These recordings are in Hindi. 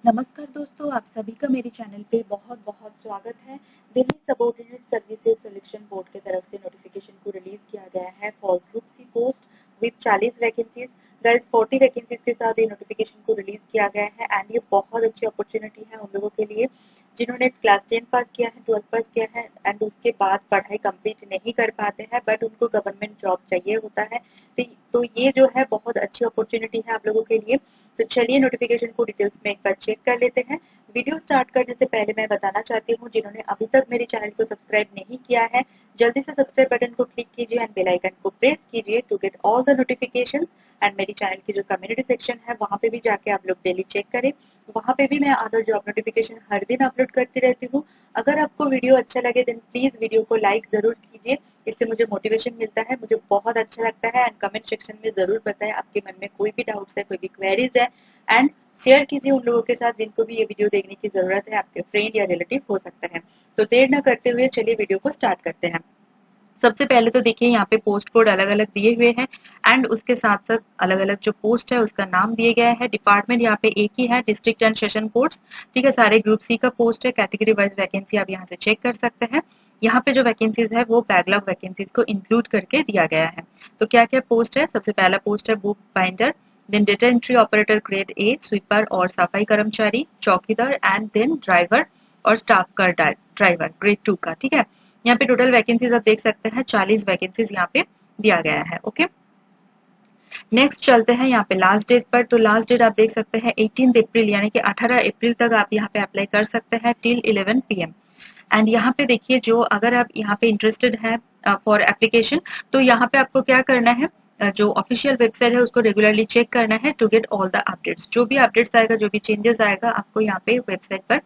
नमस्कार दोस्तों, आप सभी का मेरे चैनल पे बहुत बहुत स्वागत है। Delhi subordinate services selection board की तरफ से नोटिफिकेशन को रिलीज किया गया है for group C post with 40 vacancies. Guys 40 vacancies के साथ ये नोटिफिकेशन को रिलीज किया गया है एंड ये बहुत अच्छी अपॉर्चुनिटी है उन लोगों के लिए जिन्होंने क्लास 10 पास किया है, 12 पास किया है एंड उसके बाद पढ़ाई कंप्लीट नहीं कर पाते हैं बट उनको गवर्नमेंट जॉब चाहिए होता है। तो ये जो है बहुत अच्छी अपॉर्चुनिटी है आप लोगों के लिए। तो चलिए नोटिफिकेशन को डिटेल्स में एक बार चेक कर लेते हैं। वीडियो स्टार्ट करने से पहले मैं बताना चाहती हूँ, जिन्होंने अभी तक मेरे चैनल को सब्सक्राइब नहीं किया है, जल्दी से सब्सक्राइब बटन को क्लिक कीजिए एंड बेल आइकन को प्रेस कीजिए to get all the notifications. And मेरी चैनल की जो कम्युनिटी सेक्शन है वहाँ पे भी जाके आप लोग डेली चेक करें। वहाँ पे भी मैं अदर जॉब नोटिफिकेशन हर दिन अपलोड करती रहती हूँ। अगर आपको वीडियो अच्छा लगे देन प्लीज वीडियो को लाइक जरूर कीजिए, इससे मुझे मोटिवेशन मिलता है, मुझे बहुत अच्छा लगता है। एंड कमेंट सेक्शन में जरूर बताएं आपके मन में कोई भी डाउट्स है, कोई भी क्वेरीज है एंड शेयर कीजिए उन लोगों के साथ जिनको भी ये वीडियो देखने की जरूरत है, आपके फ्रेंड या रिलेटिव हो सकता है। तो देर न करते हुए चलिए वीडियो को स्टार्ट करते हैं। सबसे पहले तो देखिए यहाँ पे पोस्ट कोड अलग अलग दिए हुए हैं एंड उसके साथ साथ अलग अलग जो पोस्ट है उसका नाम दिया गया है। डिपार्टमेंट यहाँ पे एक ही है, डिस्ट्रिक्ट एंड सेशन कोड्स। ठीक है, सारे ग्रुप सी का पोस्ट है। कैटेगरी वाइज वैकेंसी आप यहाँ से चेक कर सकते हैं। यहाँ पे जो वैकेंसीज है वो बैकलॉग वैकेंसीज को इंक्लूड करके दिया गया है। तो क्या क्या पोस्ट है? सबसे पहला पोस्ट है book binder, then data entry operator grade A, sweeper और सफाई कर्मचारी, चौकीदार एंड देन ड्राइवर और स्टाफ कार ड्राइवर ग्रेड 2 का। ठीक है, यहाँ पे टोटल वैकेंसीज आप देख सकते हैं, 40 वैकेंसीज यहाँ पे दिया गया है। ओके, नेक्स्ट चलते हैं यहाँ पे लास्ट डेट पर। तो लास्ट डेट आप देख सकते हैं 18 अप्रैल, यानी कि 18 अप्रैल तक आप यहाँ पे अप्लाई कर सकते हैं टिल 11 PM। एंड यहाँ पे देखिए, जो अगर आप यहाँ पे इंटरेस्टेड है फॉर एप्लीकेशन, तो यहाँ पे आपको क्या करना है, जो ऑफिशियल वेबसाइट है उसको रेगुलरली चेक करना है to get all the updates. जो भी अपडेट्स आएगा, जो भी चेंजेस आएगा, आपको यहाँ पे वेबसाइट पर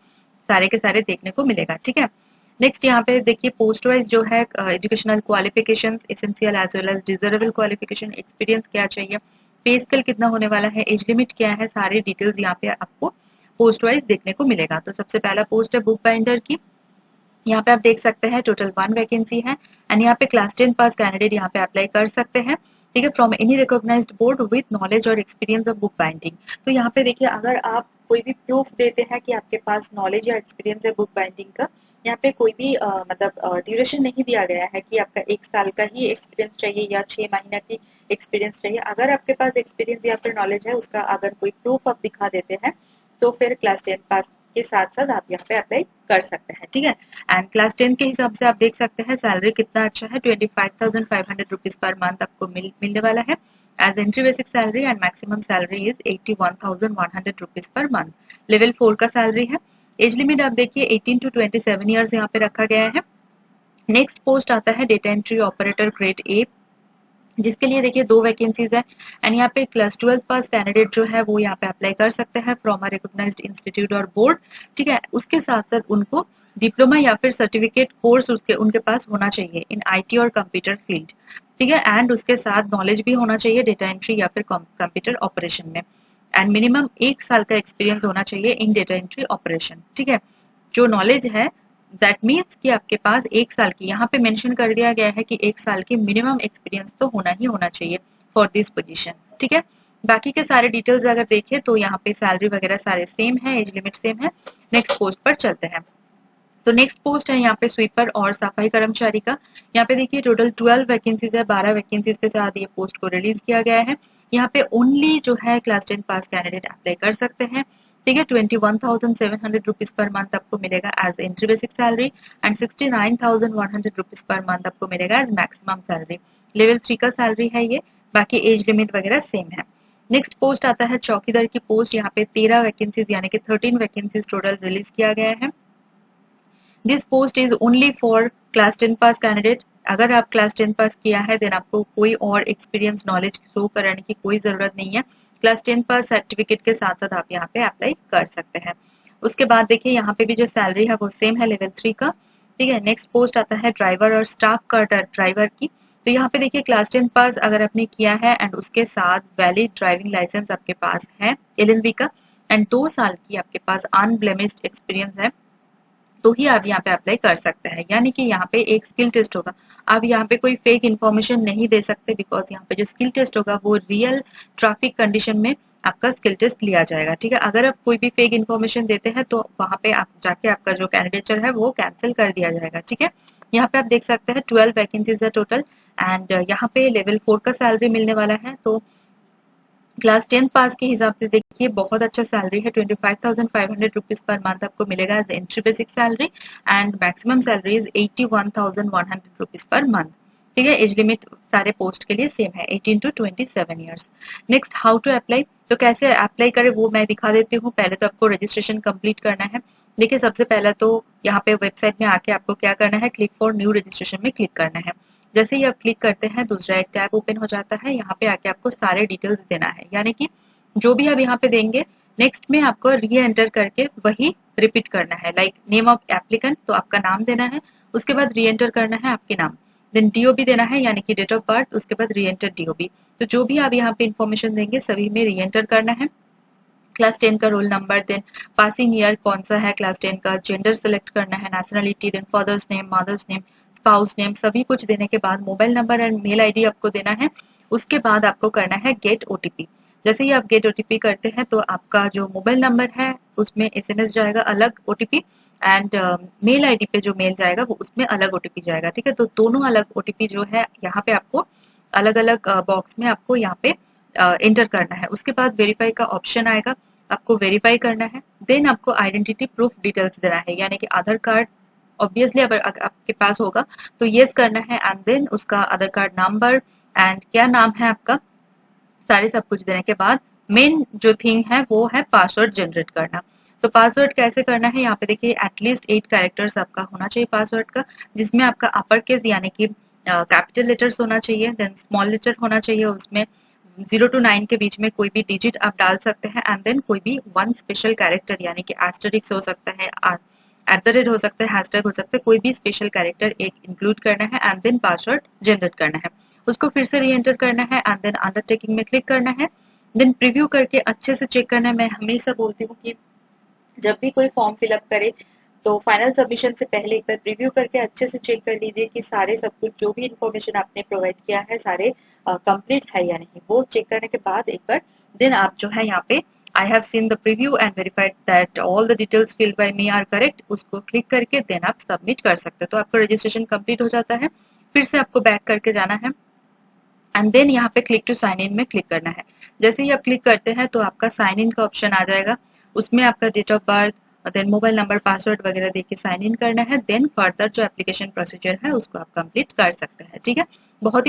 सारे के सारे देखने को मिलेगा। ठीक है, नेक्स्ट यहाँ पे देखिए पोस्ट वाइज जो है educational qualifications, essential as well as desirable qualification, experience क्या चाहिए, पे स्केल कितना होने वाला है, एज लिमिट क्या है, सारी डिटेल्स यहाँ पे आपको पोस्ट वाइज देखने को मिलेगा। तो सबसे पहला पोस्ट है बुक बाइंडर की। यहाँ पे आप देख सकते हैं टोटल 1 वैकेंसी है एंड यहाँ पे क्लास 10 पास कैंडिडेट यहाँ पे अप्लाई कर सकते हैं। ठीक है, from any recognised board with knowledge और एक्सपीरियंस ऑफ बुक बाइंडिंग। तो यहाँ पे देखिए, अगर आप कोई भी प्रूफ देते हैं कि आपके पास नॉलेज या एक्सपीरियंस है बुक बाइंडिंग का, यहाँ पे कोई भी मतलब ड्यूरेशन नहीं दिया गया है कि आपका 1 साल का ही एक्सपीरियंस चाहिए या 6 महीना की एक्सपीरियंस चाहिए। अगर आपके पास एक्सपीरियंस या फिर नॉलेज है उसका अगर कोई प्रूफ आप दिखा देते हैं तो फिर क्लास 10 पास के साथ साथ आप यहाँ पे अप्लाई कर सकते हैं। ठीक है, एंड क्लास 10 के हिसाब से आप देख सकते हैं सैलरी कितना अच्छा है, 25,500 रुपीज पर मंथ आपको मिलने वाला है as entry basic salary and maximum salary is 81,100 rupees per month. Level 4 का सैलरी है। एज लिमिट आप देखिए 18 to 27 ईयर्स यहाँ पे रखा गया है। नेक्स्ट पोस्ट आता है डेटा एंट्री ऑपरेटर ग्रेड ए, जिसके लिए देखिए 2 वैकेंसीज है एंड यहाँ पे क्लास 12 पास कैंडिडेट जो है वो यहाँ पे अप्लाई कर सकते हैं फ्रॉम अ रिकॉग्नाइज्ड इंस्टीट्यूट और बोर्ड। ठीक है, उसके साथ साथ उनको डिप्लोमा या फिर सर्टिफिकेट कोर्स उसके उनके पास होना चाहिए इन आईटी और कंप्यूटर फील्ड। ठीक है, एंड उसके साथ नॉलेज भी होना चाहिए डेटा एंट्री या फिर कंप्यूटर ऑपरेशन में एंड मिनिमम 1 साल का एक्सपीरियंस होना चाहिए इन डेटा एंट्री ऑपरेशन। ठीक है, जो नॉलेज है दैट मीन्स कि आपके पास 1 साल की, यहाँ पे मेंशन कर दिया गया है कि 1 साल की मिनिमम एक्सपीरियंस तो होना ही होना चाहिए फॉर दिस पोजीशन। ठीक है, बाकी के सारे डिटेल्स अगर देखें तो यहाँ पे सैलरी वगैरह सारे सेम है, एज लिमिट सेम है। नेक्स्ट पोस्ट पर चलते हैं। तो नेक्स्ट पोस्ट है यहाँ पे स्वीपर और सफाई कर्मचारी का। यहाँ पे देखिए टोटल 12 वैकेंसीज है, 12 वैकेंसीज के साथ ये पोस्ट को रिलीज किया गया है। यहाँ पे ओनली जो है क्लास 10 पास कैंडिडेट अप्लाई कर सकते हैं। ठीक है, 21,700 रुपीज पर मंथ आपको मिलेगा as entry basic salary and 69,100 rupees per month आपको मिलेगा एज मैक्सिमम सैलरी। लेवल 3 का सैलरी है ये, बाकी एज लिमिट वगैरह सेम है। नेक्स्ट पोस्ट आता है चौकीदार की पोस्ट। यहाँ पे 13 वैकेंसीज यानी कि 13 वैकेंसीज टोटल रिलीज किया गया है। This post is only for class 10 pass candidate. अगर आप क्लास 10 पास किया है देन आपको कोई और एक्सपीरियंस नॉलेज शो कराने की कोई जरूरत नहीं है। क्लास 10 पास सर्टिफिकेट के साथ साथ आप यहाँ पे अप्लाई कर सकते हैं। उसके बाद देखिए यहाँ पे भी जो सैलरी है वो सेम है, लेवल 3 का। ठीक है, नेक्स्ट पोस्ट आता है ड्राइवर और स्टाफ का ड्राइवर की। तो यहाँ पे देखिए क्लास 10 पास अगर आपने किया है एंड उसके साथ वैलिड ड्राइविंग लाइसेंस आपके पास है LLB का एंड 2 साल की आपके पास अनब्लेमिश्ड एक्सपीरियंस है, तो ही आप यहाँ पे अप्लाई कर सकते हैं। यानी कि यहाँ पे एक स्किल टेस्ट होगा, आप यहाँ पे कोई फेक इन्फॉर्मेशन नहीं दे सकते बिकॉज यहाँ पे जो स्किल टेस्ट होगा वो रियल ट्रैफिक कंडीशन में आपका स्किल टेस्ट लिया जाएगा। ठीक है, अगर आप कोई भी फेक इन्फॉर्मेशन देते हैं तो वहां पे आप जाके आपका जो कैंडिडेचर है वो कैंसिल कर दिया जाएगा। ठीक है, यहाँ पे आप देख सकते हैं 12 वैकेंसीज है टोटल एंड यहाँ पे लेवल 4 का सैलरी मिलने वाला है। तो क्लास 10 पास के हिसाब से देखिए बहुत अच्छा सैलरी है, 25,500 रुपीज पर मंथ आपको मिलेगा as entry basic salary and maximum salary is 81,100 rupees per month. ठीक है, एज लिमिट सारे पोस्ट के लिए सेम है, 18 to 27 years. Next, how to apply, तो कैसे अप्लाई करें वो मैं दिखा देती हूँ। पहले तो आपको रजिस्ट्रेशन कंप्लीट करना है। देखिए सबसे पहला तो यहाँ पे वेबसाइट में आके आपको क्या करना है, क्लिक फॉर न्यू रजिस्ट्रेशन में क्लिक करना है। जैसे ही आप क्लिक करते हैं दूसरा एक टैब ओपन हो जाता है। यहाँ पे आके आपको सारे डिटेल्स देना है, यानी कि जो भी आप यहाँ पे देंगे नेक्स्ट में आपको री एंटर करके वही रिपीट करना है। लाइक नेम ऑफ एप्लीकेंट, तो आपका नाम देना है, उसके बाद री एंटर करना है आपके नाम, देन डीओबी देना है यानी कि डेट ऑफ बर्थ, उसके बाद री एंटर डीओबी। तो जो भी आप यहाँ पे इन्फॉर्मेशन देंगे सभी में री एंटर करना है। क्लास 10 का roll number, then passing year कौन सा है क्लास 10 का, जेंडर सेलेक्ट करना है, nationality, then father's name, mother's name, spouse name, सभी कुछ देने के बाद mobile number and mail ID आपको देना है। उसके बाद आपको करना है गेट ओटीपी। जैसे ही आप गेट ओटीपी करते हैं तो आपका जो मोबाइल नंबर है उसमें एसएमएस जाएगा अलग ओटीपी एंड मेल आईडी पे जो मेल जाएगा वो उसमें अलग ओटीपी जाएगा। ठीक है, तो दोनों अलग ओटीपी जो है यहाँ पे आपको अलग अलग बॉक्स में आपको यहाँ पे एंटर करना है। उसके बाद वेरीफाई का ऑप्शन आएगा, आपको वेरीफाई करना है। देन आपको आइडेंटिटी प्रूफ डिटेल्स देना है, यानी कि आधार कार्ड ऑब्वियसली अगर आपके पास होगा तो यस करना है एंड देन उसका आधार कार्ड नंबर एंड क्या नाम है आपका, सारे सब कुछ देने के बाद मेन जो थिंग है वो है पासवर्ड जनरेट करना। तो पासवर्ड कैसे करना है, यहाँ पे देखिए एटलीस्ट 8 कैरेक्टर्स आपका होना चाहिए पासवर्ड का, जिसमें आपका अपर केस यानी कि कैपिटल लेटर्स होना चाहिए, देन स्मॉल लेटर होना चाहिए, उसमें 0 to 9 के बीच में कोई भी डिजिट आप डाल सकते हैं एंड देन कोई भी वन स्पेशल कैरेक्टर यानी कि एस्टरिक्स हो सकता है, @ हो सकता है, हैशटैग हो सकता है, कोई भी स्पेशल कैरेक्टर एक इंक्लूड करना है एंड देन पासवर्ड जनरेट करना है। उसको फिर से री एंटर करना है एंड देन अंडरटेकिंग में क्लिक करना है। देन प्रीव्यू करके अच्छे से चेक करना है। मैं हमेशा बोलती हूँ कि जब भी कोई फॉर्म फिलअप करे तो फाइनल सबमिशन से पहले एक बार प्रीव्यू करके अच्छे से चेक कर लीजिए कि सारे सब कुछ जो भी इन्फॉर्मेशन आपने प्रोवाइड किया है सारे कंप्लीट है या नहीं। वो चेक करने के बाद एक बार देन आप जो है यहाँ पे I have seen the preview and verified that all the details filled by me are correct, उसको क्लिक करके देन आप सबमिट कर सकते हैं। तो आपका रजिस्ट्रेशन कंप्लीट हो जाता है। फिर से आपको बैक करके जाना है एंड देन यहाँ पे क्लिक टू साइन इन में क्लिक करना है। जैसे ही आप क्लिक करते हैं तो आपका साइन इन का ऑप्शन आ जाएगा, उसमें आपका डेट ऑफ बर्थ और देन मोबाइल नंबर पासवर्ड वगैरह देके साइन इन करना है। देन फर्दर जो एप्लीकेशन प्रोसीजर है उसको आप कंप्लीट कर सकते हैं। ठीक है, बहुत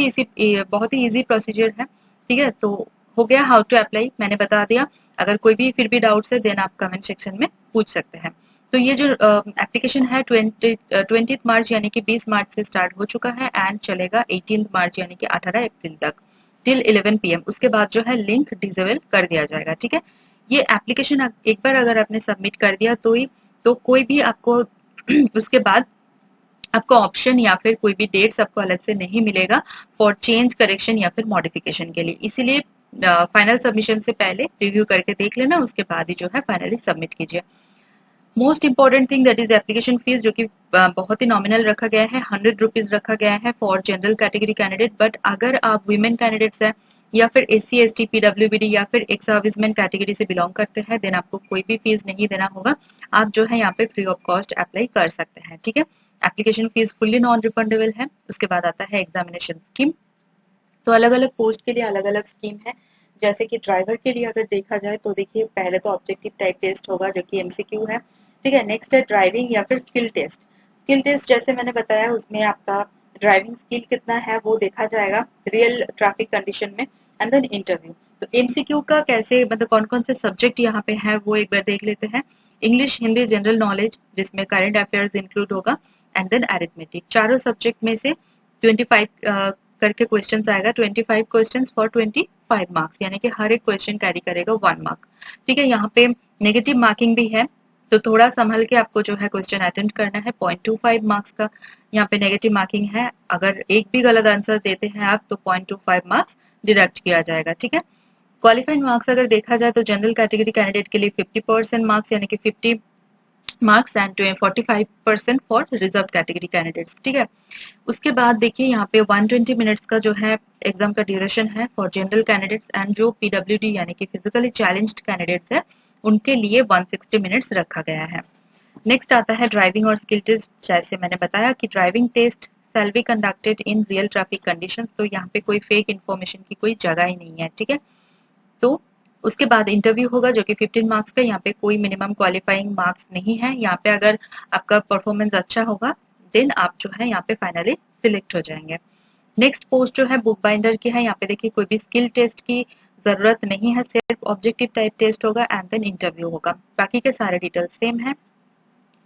ही इजी प्रोसीजर है। ठीक है, तो हो गया हाउ टू अप्लाई, मैंने बता दिया। अगर कोई भी फिर भी डाउट्स है देन आप कमेंट सेक्शन में पूछ सकते हैं। तो ये जो एप्लीकेशन है 20 मार्च यानी कि 20 मार्च से स्टार्ट हो चुका है एंड चलेगा 18 मार्च यानी कि 18 अप्रैल तक टिल 11 PM। उसके बाद जो है लिंक डिसेबल कर दिया जाएगा। ठीक है, ये एप्लीकेशन एक बार अगर आपने सबमिट कर दिया तो कोई भी आपको उसके बाद आपको ऑप्शन या फिर कोई भी डेट्स आपको अलग से नहीं मिलेगा फॉर चेंज करेक्शन या फिर मॉडिफिकेशन के लिए। इसीलिए फाइनल सबमिशन से पहले रिव्यू करके देख लेना, उसके बाद ही जो है फाइनली सबमिट कीजिए। Most important thing that is application fees, जो कि बहुत ही नॉमिनल रखा गया है, 100 रुपीज रखा गया है for general category candidate. But अगर आप वीमेन कैंडिडेट्स हैं या फिर SC ST PWBD या फिर एक्स सर्विसमैन कैटेगरी से बिलोंग करते हैं देन आपको कोई भी फीस नहीं देना होगा, आप जो है यहाँ पे फ्री ऑफ कॉस्ट अप्लाई कर सकते हैं। ठीक है, application fees fully non refundable है। उसके बाद आता है एग्जामिनेशन स्कीम। तो अलग अलग पोस्ट के लिए अलग अलग स्कीम है। जैसे कि ड्राइवर के लिए अगर देखा जाए तो देखिए पहले तो ऑब्जेक्टिव टाइप टेस्ट होगा जो कि MCQ है। ठीक है, नेक्स्ट है ड्राइविंग या फिर स्किल टेस्ट। स्किल टेस्ट जैसे मैंने बताया उसमें आपका ड्राइविंग स्किल कितना है वो देखा जाएगा रियल ट्रैफिक कंडीशन में एंड देन इंटरव्यू। तो MCQ का कैसे मतलब कौन कौन से सब्जेक्ट यहाँ पे है वो एक बार देख लेते हैं। इंग्लिश, हिंदी, जनरल नॉलेज जिसमें करंट अफेयर्स इंक्लूड होगा एंड देन अरिथमेटिक। चारों सब्जेक्ट में से 25 करके क्वेश्चन आएगा, 25 क्वेश्चन फॉर 25 मार्क्स, यानी कि हर एक क्वेश्चन कैरी करेगा 1 मार्क। ठीक है, यहाँ पे नेगेटिव मार्किंग भी है तो थोड़ा संभल के आपको जो है क्वेश्चन अटेम्प्ट करना है। 0.25 मार्क्स का यहाँ पे नेगेटिव मार्किंग है, अगर एक भी गलत आंसर देते हैं आप तो 0.25 मार्क्स डिडक्ट किया जाएगा। ठीक है, क्वालिफाइंग मार्क्स अगर देखा जाए तो जनरल कैटेगरी कैंडिडेट के लिए 50% मार्क्स यानी कि 50 marks and 45% for reserve category candidates. ठीक है, उसके बाद देखिए यहाँ पे 120 मिनट्स का जो है एग्जाम का ड्यूरेशन है फॉर जनरल कैंडिडेट्स, एंड जो पीडब्ल्यूडी यानी कि फिजिकली चैलेंज्ड कैंडिडेट्स है उनके लिए 160 मिनट्स रखा गया है। नेक्स्ट आता है ड्राइविंग और स्किल टेस्ट। जैसे मैंने बताया कि driving test shall be conducted in real traffic conditions, तो यहाँ पे कोई फेक इन्फॉर्मेशन की कोई जगह ही नहीं है। ठीक है, तो उसके बाद इंटरव्यू होगा जो कि 15 मार्क्स का। यहाँ पे कोई मिनिमम क्वालिफाइंग मार्क्स नहीं है। यहाँ पे अगर आपका परफॉर्मेंस अच्छा होगा देन आप जो है यहाँ पे फाइनली सिलेक्ट हो जाएंगे। नेक्स्ट पोस्ट जो है बुक बाइंडर की है। यहाँ पे देखिए कोई भी स्किल टेस्ट की जरूरत नहीं है, सिर्फ ऑब्जेक्टिव टाइप टेस्ट होगा एंड देन इंटरव्यू होगा, बाकी के सारे डिटेल्स सेम है।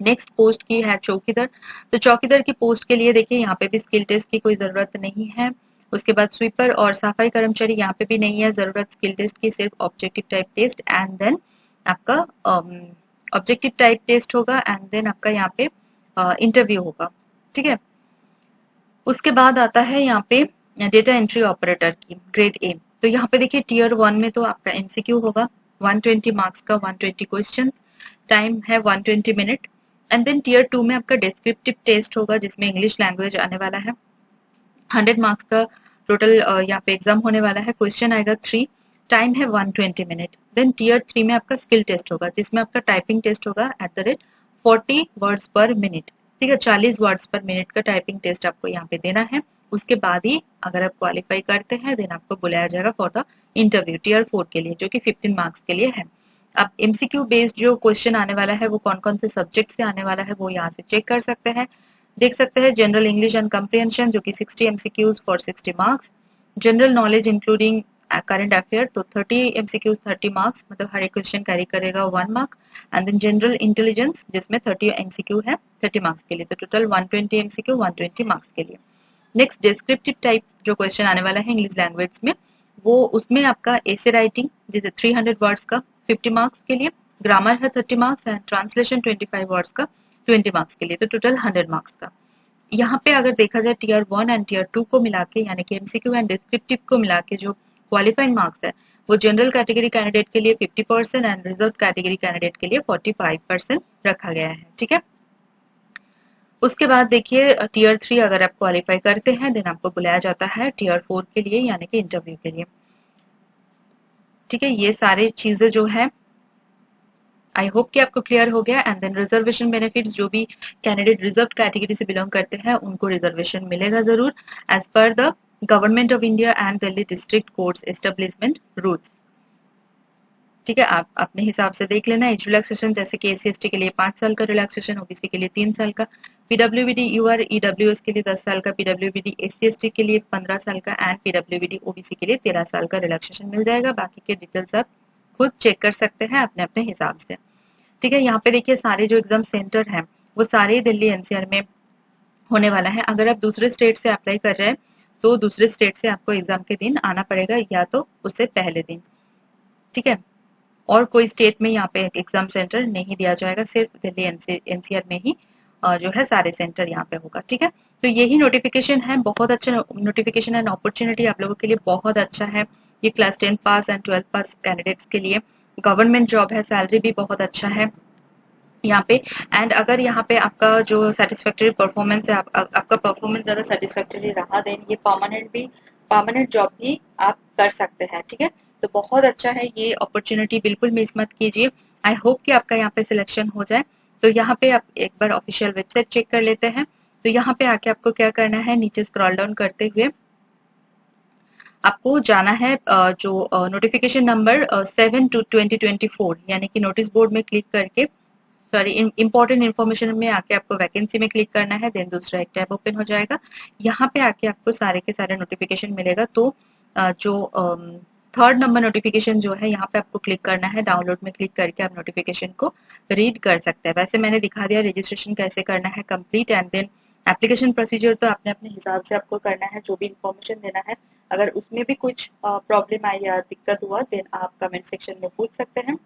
नेक्स्ट पोस्ट की है चौकीदार। तो चौकीदार की पोस्ट के लिए देखिए यहाँ पे भी स्किल टेस्ट की कोई जरूरत नहीं है। उसके बाद स्वीपर और सफाई कर्मचारी, यहाँ पे भी नहीं है जरूरत स्किल टेस्ट की, सिर्फ objective type test and then आपका ऑब्जेक्टिव टाइप टेस्ट होगा एंड देन आपका यहाँ पे इंटरव्यू होगा। ठीक है, उसके बाद आता है यहाँ पे डेटा एंट्री ऑपरेटर की ग्रेड ए। तो यहाँ पे देखिए टीयर 1 में तो आपका एमसीक्यू होगा 120 मार्क्स का, 120 क्वेश्चंस, टाइम है 120 मिनट। एंड देन टीयर 2 में आपका डिस्क्रिप्टिव टेस्ट होगा जिसमें इंग्लिश लैंग्वेज आने वाला है, 100 मार्क्स का टोटल यहाँ पे एग्जाम होने वाला है। क्वेश्चन आएगा 3, टाइम है 120 मिनट। देन टीयर 3 में आपका स्किल टेस्ट होगा जिसमें आपका टाइपिंग टेस्ट होगा @40 वर्ड्स पर मिनट। ठीक है, 40 वर्ड्स पर मिनट का टाइपिंग टेस्ट आपको यहाँ पे देना है। उसके बाद ही अगर आप क्वालिफाई करते हैं देन आपको बुलाया जाएगा फॉर द इंटरव्यू टीयर 4 के लिए, जो कि 15 मार्क्स के लिए है। अब एमसीक्यू बेस्ड जो क्वेश्चन आने वाला है वो कौन कौन से सब्जेक्ट से आने वाला है वो यहाँ से चेक कर सकते हैं, देख सकते हैं। जनरल इंग्लिश एंड कंप्रिहेंशन जो कि 60 MCQs for 60 marks. General knowledge including current affair तो 30 एमसीक्यूज 30 मार्क्स, मतलब हर एक क्वेश्चन कैरी करेगा 1 mark. And then general intelligence जिसमें 30 एमसीक्यू है 30 मार्क्स के लिए, तो टोटल 120 एमसीक्यू 120 मार्क्स के लिए। नेक्स्ट डिस्क्रिप्टिव टाइप जो क्वेश्चन आने वाला है इंग्लिश लैंग्वेज में, वो उसमें आपका एसे राइटिंग जैसे 300 वर्ड्स का 50 मार्क्स के लिए, ग्रामर है 30 मार्क्स एंड ट्रांसलेशन 25 वर्ड्स का 20 मार्क्स के लिए, तो टोटल 100 मार्क्स का। यहाँ पे अगर देखा जाए टीयर 1 एंड टीयर 2 को मिला के यानी कि एमसीक्यू एंड डिस्क्रिप्टिव को मिला के जो क्वालिफाइंग मार्क्स है वो जनरल कैटेगरी कैंडिडेट के लिए 50% एंड रिजर्व कैटेगरी कैंडिडेट के लिए 45% रखा गया है। ठीक है, उसके बाद देखिए टीयर 3 अगर आप क्वालिफाई करते हैं देन आपको बुलाया जाता है टीयर 4 के लिए यानी कि इंटरव्यू के लिए। ठीक है, ये सारी चीजें जो है आई होप कि आपको क्लियर हो गया। एंड देन रिजर्वेशन बेनिफिट्स, जो भी कैंडिडेट रिजर्व कैटेगरी से बिलोंग करते हैं उनको रिजर्वेशन मिलेगा जरूर as per the government of India and Delhi district courts establishment rules. ठीक है, आप अपने हिसाब से देख लेना। एज रिलैक्सेशन जैसे कि एससी/एसटी के लिए 5 साल का रिलैक्सेशन, ओबीसी के लिए 3 साल का, पीडब्ल्यूबीडी यूआर ईडब्ल्यूएस के लिए 10 साल का, पीडब्ल्यूबीडी एससी/एसटी के लिए 15 साल का एंड पीडब्ल्यूबीडी ओबीसी के लिए 13 साल का रिलैक्सेशन मिल जाएगा। बाकी के डिटेल्स आप खुद चेक कर सकते हैं अपने अपने हिसाब से। ठीक है, यहाँ पे देखिए सारे जो एग्जाम सेंटर हैं वो सारे दिल्ली एनसीआर में होने वाला है। अगर आप दूसरे स्टेट से अप्लाई कर रहे हैं तो दूसरे स्टेट से आपको एग्जाम के दिन आना पड़ेगा या तो उससे पहले दिन। ठीक है, और कोई स्टेट में यहाँ पे एग्जाम सेंटर नहीं दिया जाएगा, सिर्फ दिल्ली एनसीआर में ही जो है सारे सेंटर यहाँ पे होगा। ठीक है, तो यही नोटिफिकेशन है, बहुत अच्छा नोटिफिकेशन एंड अपॉर्चुनिटी आप लोगों के लिए बहुत अच्छा है। ये class 10 pass and 12 pass candidates के लिए गवर्नमेंट जॉब है, सैलरी भी बहुत अच्छा है यहाँ पे। एंड अगर यहाँ पे आपका जो सेटिस्फैक्टरी परफॉर्मेंस है, आपका परफॉर्मेंस ज्यादा सेटिस्फैक्टरी रहा देन ये परमानेंट जॉब भी आप कर सकते हैं। ठीक है, तो बहुत अच्छा है ये अपॉर्चुनिटी, बिल्कुल मिस मत कीजिए। आई होप कि आपका यहाँ पे सिलेक्शन हो जाए। तो यहाँ पे आप एक बार ऑफिशियल वेबसाइट चेक कर लेते हैं। तो यहाँ पे आके आपको क्या करना है, नीचे स्क्रॉल डाउन करते हुए आपको जाना है जो नोटिफिकेशन नंबर 7/2/2024 यानी कि नोटिस बोर्ड में क्लिक करके, सॉरी इंपॉर्टेंट इन्फॉर्मेशन में आके आपको वैकेंसी में क्लिक करना है। देन दूसरा एक टैब ओपन हो जाएगा, यहाँ पे आके आपको सारे के सारे नोटिफिकेशन मिलेगा। तो जो थर्ड नंबर नोटिफिकेशन जो है यहाँ पे आपको क्लिक करना है, डाउनलोड में क्लिक करके आप नोटिफिकेशन को रीड कर सकते हैं। वैसे मैंने दिखा दिया रजिस्ट्रेशन कैसे करना है complete, and then application procedure तो अपने अपने हिसाब से आपको करना है, जो भी इन्फॉर्मेशन देना है। अगर उसमें भी कुछ प्रॉब्लम आई या दिक्कत हुआ देन आप कमेंट सेक्शन में पूछ सकते हैं।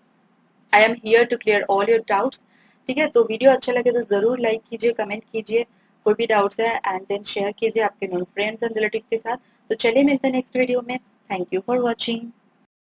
I am here to clear all your doubts. ठीक है, तो वीडियो अच्छा लगे तो जरूर लाइक कीजिए, कमेंट कीजिए, कोई भी डाउट्स है एंड देन शेयर कीजिए आपके नॉन फ्रेंड्स एंड रिलेटिव के साथ। तो चलिए मिलते हैं नेक्स्ट वीडियो में। Thank you for watching.